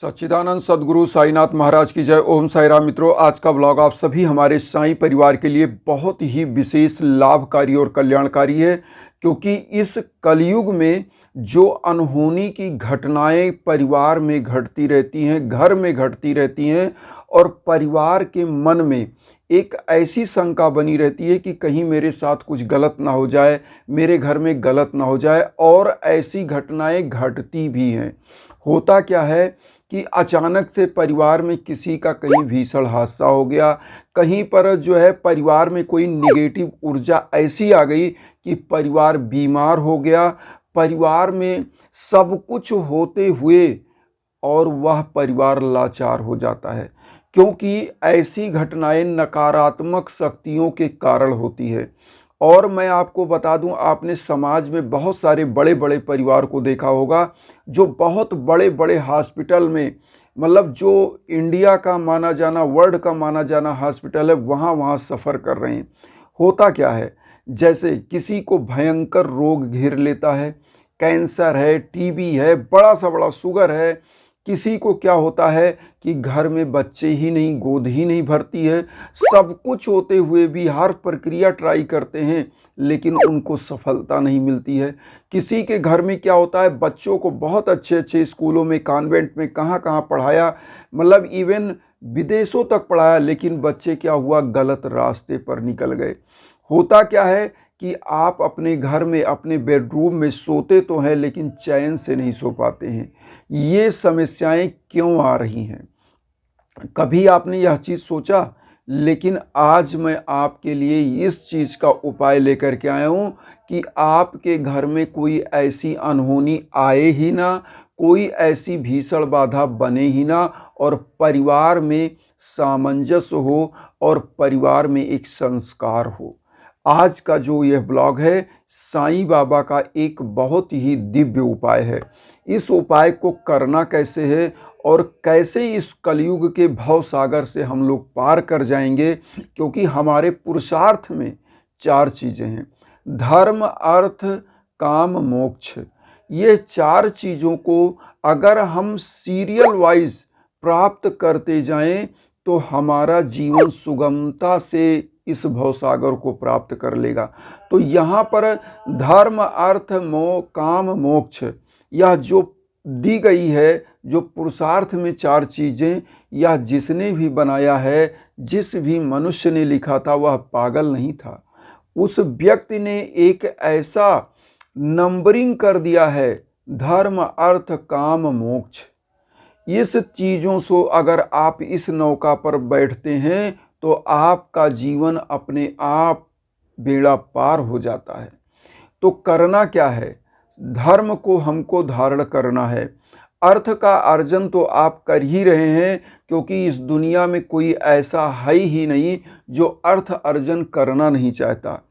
सच्चिदानंद सद्गुरु साईनाथ महाराज की जय। ओम साई राम। मित्रों, आज का ब्लॉग आप सभी हमारे साईं परिवार के लिए बहुत ही विशेष लाभकारी और कल्याणकारी है, क्योंकि इस कलयुग में जो अनहोनी की घटनाएं परिवार में घटती रहती हैं, घर में घटती रहती हैं, और परिवार के मन में एक ऐसी शंका बनी रहती है कि कहीं मेरे साथ कुछ गलत ना हो जाए, मेरे घर में गलत ना हो जाए, और ऐसी घटनाएं घटती भी हैं। होता क्या है कि अचानक से परिवार में किसी का कहीं भीषण हादसा हो गया, कहीं पर जो है परिवार में कोई निगेटिव ऊर्जा ऐसी आ गई कि परिवार बीमार हो गया। परिवार में सब कुछ होते हुए और वह परिवार लाचार हो जाता है, क्योंकि ऐसी घटनाएं नकारात्मक शक्तियों के कारण होती है। और मैं आपको बता दूं, आपने समाज में बहुत सारे बड़े बड़े परिवार को देखा होगा जो बहुत बड़े बड़े हॉस्पिटल में, मतलब जो इंडिया का माना जाना, वर्ल्ड का माना जाना हॉस्पिटल है, वहाँ सफ़र कर रहे हैं। होता क्या है, जैसे किसी को भयंकर रोग घेर लेता है, कैंसर है, टीबी है, बड़ा सा बड़ा शुगर है। किसी को क्या होता है कि घर में बच्चे ही नहीं, गोद ही नहीं भरती है। सब कुछ होते हुए भी हर प्रक्रिया ट्राई करते हैं, लेकिन उनको सफलता नहीं मिलती है। किसी के घर में क्या होता है, बच्चों को बहुत अच्छे अच्छे स्कूलों में, कॉन्वेंट में, कहाँ कहाँ पढ़ाया, मतलब इवन विदेशों तक पढ़ाया, लेकिन बच्चे क्या हुआ, गलत रास्ते पर निकल गए। होता क्या है कि आप अपने घर में, अपने बेडरूम में सोते तो हैं, लेकिन चैन से नहीं सो पाते हैं। ये समस्याएं क्यों आ रही हैं? कभी आपने यह चीज़ सोचा? लेकिन आज मैं आपके लिए इस चीज़ का उपाय लेकर के आया हूँ कि आपके घर में कोई ऐसी अनहोनी आए ही ना, कोई ऐसी भीषण बाधा बने ही ना, और परिवार में सामंजस्य हो और परिवार में एक संस्कार हो। आज का जो यह ब्लॉग है, साईं बाबा का एक बहुत ही दिव्य उपाय है। इस उपाय को करना कैसे है और कैसे इस कलयुग के भव सागर से हम लोग पार कर जाएंगे, क्योंकि हमारे पुरुषार्थ में 4 चीज़ें हैं: धर्म, अर्थ, काम, मोक्ष। ये 4 चीज़ों को अगर हम सीरियल वाइज प्राप्त करते जाएं तो हमारा जीवन सुगमता से इस भवसागर को प्राप्त कर लेगा। तो यहाँ पर धर्म, अर्थ, काम, मोक्ष, यह जो दी गई है, जो पुरुषार्थ में 4 चीज़ें, यह जिसने भी बनाया है, जिस भी मनुष्य ने लिखा था, वह पागल नहीं था। उस व्यक्ति ने एक ऐसा नंबरिंग कर दिया है, धर्म, अर्थ, काम, मोक्ष। इस चीज़ों से अगर आप इस नौका पर बैठते हैं तो आपका जीवन अपने आप बेड़ा पार हो जाता है। तो करना क्या है? धर्म को हमको धारण करना है। अर्थ का अर्जन तो आप कर ही रहे हैं, क्योंकि इस दुनिया में कोई ऐसा है ही नहीं जो अर्थ अर्जन करना नहीं चाहता।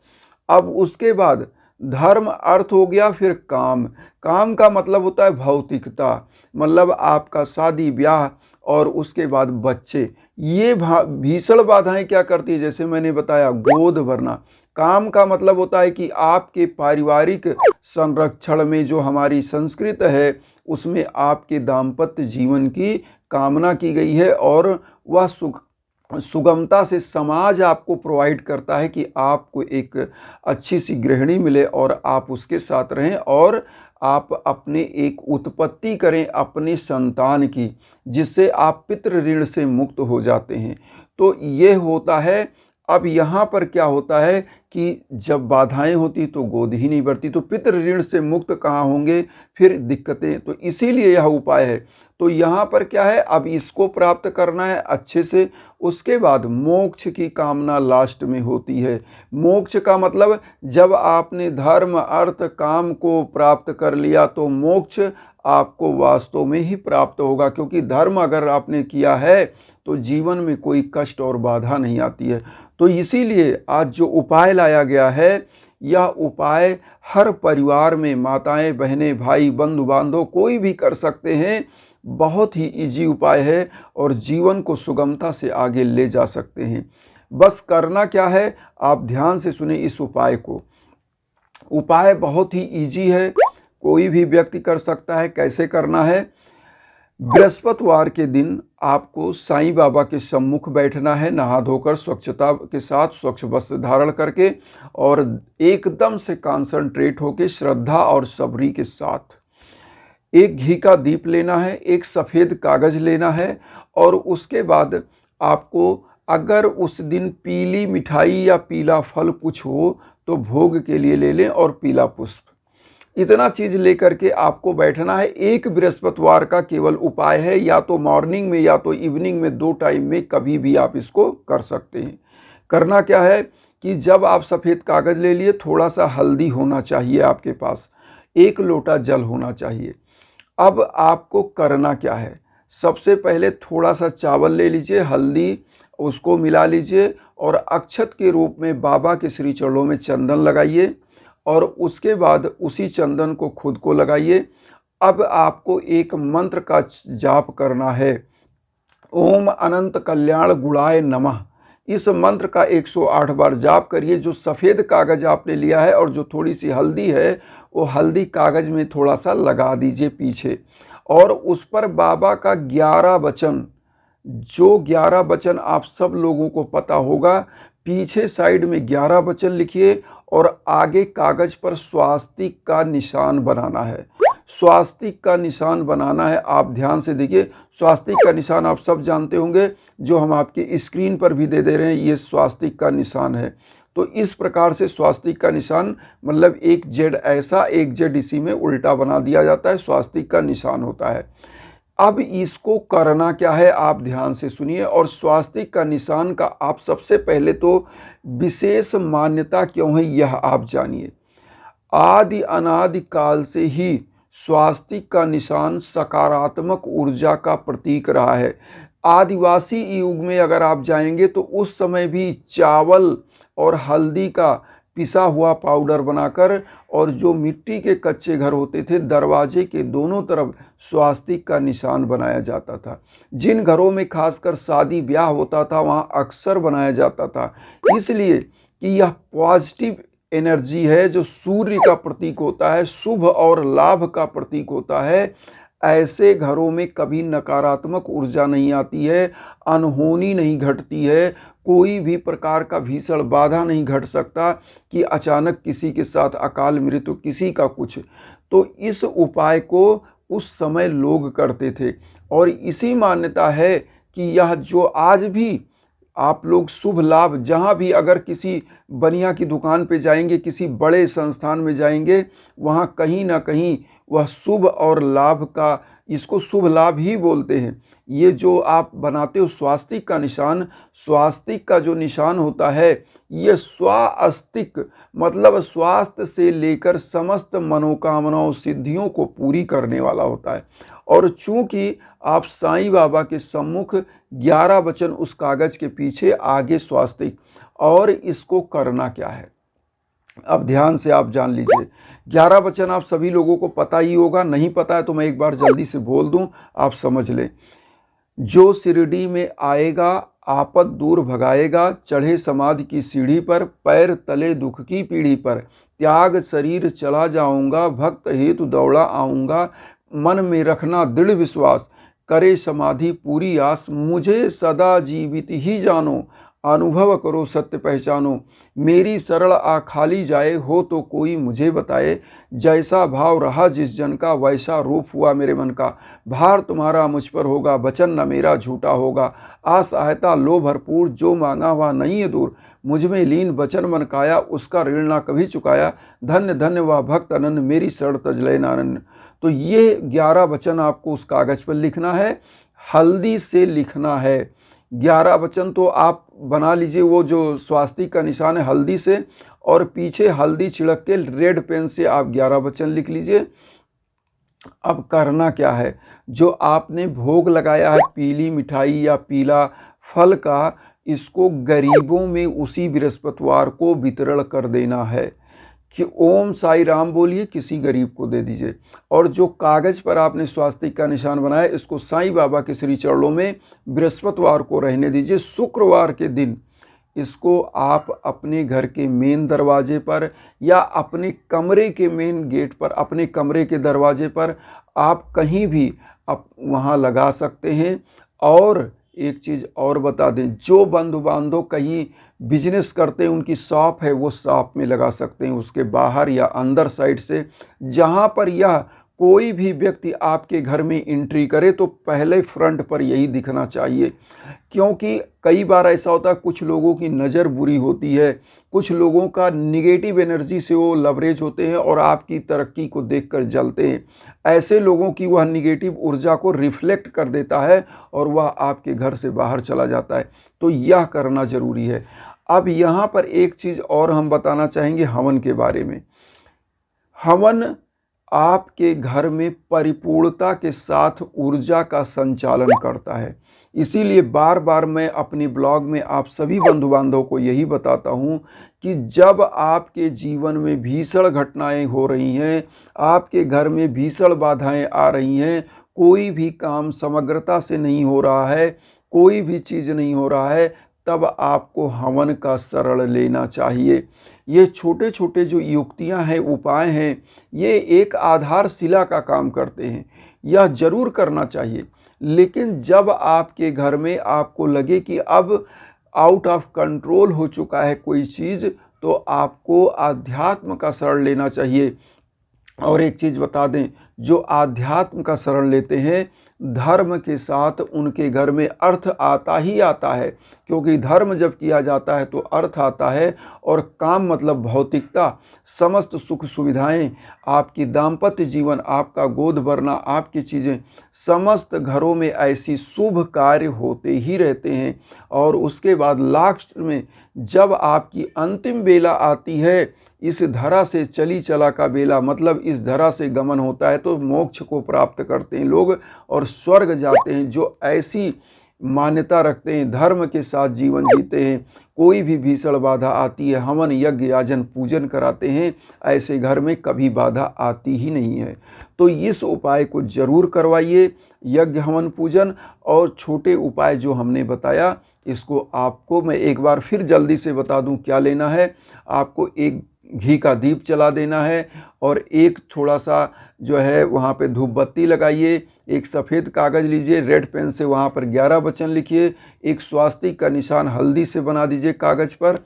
अब उसके बाद धर्म, अर्थ हो गया, फिर काम। काम का मतलब होता है भौतिकता, मतलब आपका शादी ब्याह और उसके बाद बच्चे। ये भीषण बाधाएं क्या करती है? जैसे मैंने बताया, गोद भरना। काम का मतलब होता है कि आपके पारिवारिक संरक्षण में जो हमारी संस्कृति है, उसमें आपके दाम्पत्य जीवन की कामना की गई है, और वह सुगमता से समाज आपको प्रोवाइड करता है कि आपको एक अच्छी सी गृहिणी मिले और आप उसके साथ रहें, और आप अपने एक उत्पत्ति करें अपने संतान की, जिससे आप पितृ ऋण से मुक्त हो जाते हैं। तो ये होता है। अब यहाँ पर क्या होता है कि जब बाधाएं होती तो गोद ही नहीं भरती, तो पितृ ऋण से मुक्त कहाँ होंगे, फिर दिक्कतें। तो इसीलिए यह उपाय है। तो यहाँ पर क्या है, अब इसको प्राप्त करना है अच्छे से। उसके बाद मोक्ष की कामना लास्ट में होती है। मोक्ष का मतलब, जब आपने धर्म, अर्थ, काम को प्राप्त कर लिया तो मोक्ष आपको वास्तव में ही प्राप्त होगा, क्योंकि धर्म अगर आपने किया है तो जीवन में कोई कष्ट और बाधा नहीं आती है। तो इसीलिए आज जो उपाय लाया गया है, यह उपाय हर परिवार में माताएं, बहनें, भाई, बंधु बांधव कोई भी कर सकते हैं। बहुत ही इजी उपाय है और जीवन को सुगमता से आगे ले जा सकते हैं। बस करना क्या है, आप ध्यान से सुने इस उपाय को। उपाय बहुत ही इजी है, कोई भी व्यक्ति कर सकता है। कैसे करना है? बृहस्पतिवार के दिन आपको साईं बाबा के सम्मुख बैठना है, नहा धोकर स्वच्छता के साथ, स्वच्छ वस्त्र धारण करके और एकदम से कॉन्संट्रेट होकर श्रद्धा और सबरी के साथ एक घी का दीप लेना है, एक सफ़ेद कागज लेना है और उसके बाद आपको अगर उस दिन पीली मिठाई या पीला फल कुछ हो तो भोग के लिए ले लें और पीला पुष्प, इतना चीज़ लेकर के आपको बैठना है। एक बृहस्पतिवार का केवल उपाय है, या तो मॉर्निंग में या तो इवनिंग में, 2 टाइम में कभी भी आप इसको कर सकते हैं। करना क्या है कि जब आप सफ़ेद कागज़ ले लिए, थोड़ा सा हल्दी होना चाहिए आपके पास, 1 लोटा जल होना चाहिए। अब आपको करना क्या है, सबसे पहले थोड़ा सा चावल ले लीजिए, हल्दी उसको मिला लीजिए और अक्षत के रूप में बाबा के श्री चरणों में चंदन लगाइए और उसके बाद उसी चंदन को खुद को लगाइए। अब आपको एक मंत्र का जाप करना है, ओम अनंत कल्याण गुणाय नमः। इस मंत्र का 108 बार जाप करिए। जो सफ़ेद कागज़ आपने लिया है और जो थोड़ी सी हल्दी है, वो हल्दी कागज़ में थोड़ा सा लगा दीजिए पीछे और उस पर बाबा का 11 वचन, जो 11 वचन आप सब लोगों को पता होगा, पीछे साइड में 11 वचन लिखिए और आगे कागज पर स्वास्तिक का निशान बनाना है। स्वास्तिक का निशान बनाना है, आप ध्यान से देखिए। स्वास्तिक का निशान आप सब जानते होंगे, जो हम आपकी स्क्रीन पर भी दे रहे हैं, ये स्वास्तिक का निशान है। तो इस प्रकार से स्वास्तिक का निशान मतलब एक जेड ऐसा, एक जेड इसी में उल्टा बना दिया जाता है, स्वास्तिक का निशान होता है। अब इसको करना क्या है, आप ध्यान से सुनिए। और स्वास्तिक का निशान का आप सबसे पहले तो विशेष मान्यता क्यों है यह आप जानिए। आदि अनादि काल से ही स्वास्तिक का निशान सकारात्मक ऊर्जा का प्रतीक रहा है। आदिवासी युग में अगर आप जाएंगे तो उस समय भी चावल और हल्दी का पिसा हुआ पाउडर बनाकर, और जो मिट्टी के कच्चे घर होते थे, दरवाजे के दोनों तरफ स्वास्तिक का निशान बनाया जाता था। जिन घरों में खासकर शादी ब्याह होता था वहाँ अक्सर बनाया जाता था, इसलिए कि यह पॉजिटिव एनर्जी है, जो सूर्य का प्रतीक होता है, शुभ और लाभ का प्रतीक होता है। ऐसे घरों में कभी नकारात्मक ऊर्जा नहीं आती है, अनहोनी नहीं घटती है, कोई भी प्रकार का भीषण बाधा नहीं घट सकता कि अचानक किसी के साथ अकाल मृत्यु, किसी का कुछ। तो इस उपाय को उस समय लोग करते थे और इसी मान्यता है कि यह जो आज भी आप लोग शुभ लाभ, जहाँ भी अगर किसी बनिया की दुकान पे जाएंगे, किसी बड़े संस्थान में जाएंगे, वहाँ कहीं ना कहीं वह शुभ और लाभ का, इसको शुभ लाभ ही बोलते हैं। ये जो आप बनाते हो स्वास्तिक का निशान, स्वास्तिक का जो निशान होता है, ये स्वास्तिक मतलब स्वास्थ्य से लेकर समस्त मनोकामनाओं सिद्धियों को पूरी करने वाला होता है। और चूंकि आप साईं बाबा के सम्मुख 11 वचन उस कागज के पीछे, आगे स्वास्तिक, और इसको करना क्या है अब ध्यान से आप जान लीजिए। 11 वचन आप सभी लोगों को पता ही होगा, नहीं पता है तो मैं एक बार जल्दी से बोल दूं, आप समझ लें। जो शिरडी में आएगा आपद दूर भगाएगा, चढ़े समाधि की सीढ़ी पर, पैर तले दुख की पीढ़ी पर, त्याग शरीर चला जाऊंगा, भक्त हेतु दौड़ा आऊँगा, मन में रखना दृढ़ विश्वास, करे समाधि पूरी आस, मुझे सदा जीवित ही जानो, अनुभव करो सत्य पहचानो, मेरी सरल आ खाली जाए, हो तो कोई मुझे बताए, जैसा भाव रहा जिस जन का, वैसा रूप हुआ मेरे मन का, भार तुम्हारा मुझ पर होगा, वचन न मेरा झूठा होगा, आ सहायता लो भरपूर, जो मांगा वह नहीं है दूर, मुझ में लीन वचन मन काया, उसका ऋण ना कभी चुकाया, धन्य धन्य वह भक्त अनन्य, मेरी शरण तजलय नानन्य। तो ये 11 वचन आपको उस कागज पर लिखना है, हल्दी से लिखना है। 11 वचन तो आप बना लीजिए, वो जो स्वास्तिक का निशान है हल्दी से, और पीछे हल्दी छिड़क के रेड पेन से आप 11 वचन लिख लीजिए। अब करना क्या है, जो आपने भोग लगाया है पीली मिठाई या पीला फल का, इसको गरीबों में उसी बृहस्पतिवार को वितरण कर देना है कि ओम साई राम बोलिए, किसी गरीब को दे दीजिए। और जो कागज़ पर आपने स्वास्तिक का निशान बनाया, इसको साईं बाबा के श्री चरणों में बृहस्पतिवार को रहने दीजिए। शुक्रवार के दिन इसको आप अपने घर के मेन दरवाजे पर या अपने कमरे के मेन गेट पर, अपने कमरे के दरवाजे पर, आप कहीं भी आप वहाँ लगा सकते हैं। और एक चीज़ और बता दें, जो बंधु बांधव कहीं बिजनेस करते हैं, उनकी शॉप है, वो शॉप में लगा सकते हैं, उसके बाहर या अंदर साइड से। जहाँ पर यह कोई भी व्यक्ति आपके घर में एंट्री करे तो पहले फ्रंट पर यही दिखना चाहिए, क्योंकि कई बार ऐसा होता है कुछ लोगों की नज़र बुरी होती है, कुछ लोगों का निगेटिव एनर्जी से वो लवरेज होते हैं और आपकी तरक्की को देखकर जलते हैं। ऐसे लोगों की वह निगेटिव ऊर्जा को रिफ्लेक्ट कर देता है और वह आपके घर से बाहर चला जाता है। तो यह करना ज़रूरी है। अब यहाँ पर एक चीज़ और हम बताना चाहेंगे हवन के बारे में। हवन आपके घर में परिपूर्णता के साथ ऊर्जा का संचालन करता है। इसीलिए बार बार मैं अपनी ब्लॉग में आप सभी बंधु बांधवों को यही बताता हूँ कि जब आपके जीवन में भीषण घटनाएं हो रही हैं, आपके घर में भीषण बाधाएं आ रही हैं, कोई भी काम समग्रता से नहीं हो रहा है, कोई भी चीज़ नहीं हो रहा है, तब आपको हवन का शरण लेना चाहिए। ये छोटे छोटे जो युक्तियां हैं, उपाय हैं, ये एक आधारशिला का काम करते हैं। यह जरूर करना चाहिए। लेकिन जब आपके घर में आपको लगे कि अब आउट ऑफ कंट्रोल हो चुका है कोई चीज़, तो आपको आध्यात्म का शरण लेना चाहिए। और एक चीज़ बता दें, जो आध्यात्म का शरण लेते हैं, धर्म के साथ उनके घर में अर्थ आता ही आता है, क्योंकि धर्म जब किया जाता है तो अर्थ आता है। और काम मतलब भौतिकता, समस्त सुख सुविधाएं, आपकी दाम्पत्य जीवन, आपका गोद भरना, आपकी चीज़ें, समस्त घरों में ऐसी शुभ कार्य होते ही रहते हैं। और उसके बाद लास्ट में जब आपकी अंतिम बेला आती है, इस धरा से चली चला का बेला, मतलब इस धरा से गमन होता है, तो मोक्ष को प्राप्त करते हैं लोग और स्वर्ग जाते हैं। जो ऐसी मान्यता रखते हैं, धर्म के साथ जीवन जीते हैं, कोई भी भीषण बाधा आती है, हवन यज्ञ याजन पूजन कराते हैं, ऐसे घर में कभी बाधा आती ही नहीं है। तो इस उपाय को जरूर करवाइए, यज्ञ हवन पूजन। और छोटे उपाय जो हमने बताया, इसको आपको मैं एक बार फिर जल्दी से बता दूं क्या लेना है। आपको एक घी का दीप जला देना है और एक थोड़ा सा जो है वहाँ पे धूप बत्ती लगाइए। एक सफ़ेद कागज़ लीजिए, रेड पेन से वहाँ पर 11 वचन लिखिए। एक स्वास्तिक का निशान हल्दी से बना दीजिए कागज़ पर,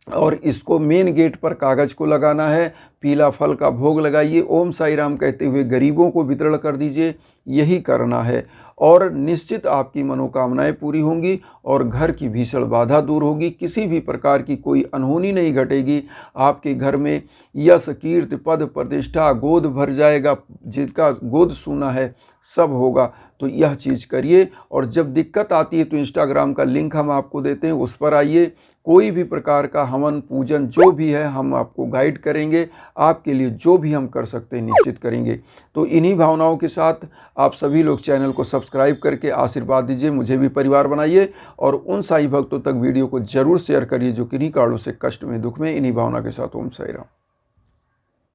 और इसको मेन गेट पर कागज़ को लगाना है। पीला फल का भोग लगाइए, ओम साई राम कहते हुए गरीबों को वितरण कर दीजिए। यही करना है और निश्चित आपकी मनोकामनाएं पूरी होंगी और घर की भीषण बाधा दूर होगी। किसी भी प्रकार की कोई अनहोनी नहीं घटेगी। आपके घर में यश, कीर्ति, पद, प्रतिष्ठा, गोद भर जाएगा। जिनका गोद सूना है सब होगा। तो यह चीज़ करिए। और जब दिक्कत आती है तो इंस्टाग्राम का लिंक हम आपको देते हैं, उस पर आइए। कोई भी प्रकार का हवन पूजन जो भी है हम आपको गाइड करेंगे। आपके लिए जो भी हम कर सकते हैं निश्चित करेंगे। तो इन्हीं भावनाओं के साथ आप सभी लोग चैनल को सब्सक्राइब करके आशीर्वाद दीजिए, मुझे भी परिवार बनाइए। और उन साईं भक्तों तक वीडियो को जरूर शेयर करिए जो किन्हीं कारणों से कष्ट में, दुख में। इन्हीं भावना के साथ ओम साई राम।